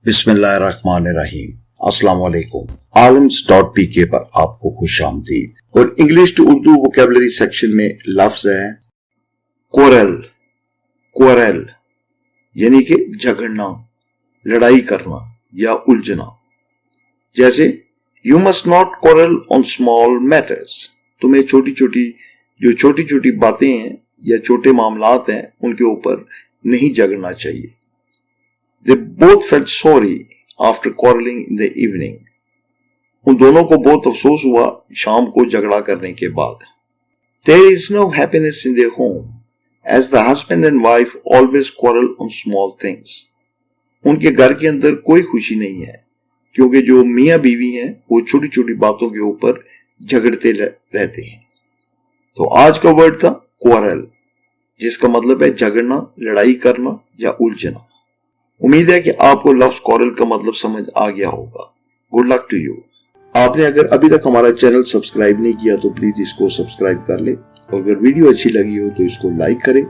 बिस्मिल्लाहिर्रहमानिर्रहीम। अस्सलाम वालेकुम। आलम्स.pk पर आपको खुश आमदीद। और English to Urdu vocabulary section में लफ्ज है कोरल, कोरल यानी कि झगड़ना, लड़ाई करना या उलझना। जैसे you must not coral on small matters, तुम्हें छोटी छोटी बातें हैं या छोटे मामलात हैं उनके ऊपर नहीं झगड़ना चाहिए। They both felt sorry after quarreling in the evening. उन दोनों को बहुत अफसोस हुआ शाम को झगड़ा करने के बाद। There is no happiness in their home as the husband and wife always quarrel on small things. उनके घर के अंदर कोई खुशी नहीं है क्योंकि जो मियां बीवी हैं वो छोटी छोटी बातों के ऊपर झगड़ते रहते हैं। तो आज का वर्ड था quarrel, जिसका मतलब है झगड़ना, लड़ाई करना या उलझना। उम्मीद है कि आपको लफ्ज कोरल का मतलब समझ आ गया होगा। Good luck to you. आपने अगर अभी तक हमारा चैनल सब्सक्राइब नहीं किया तो प्लीज इसको सब्सक्राइब कर ले और अगर वीडियो अच्छी लगी हो तो इसको लाइक करें।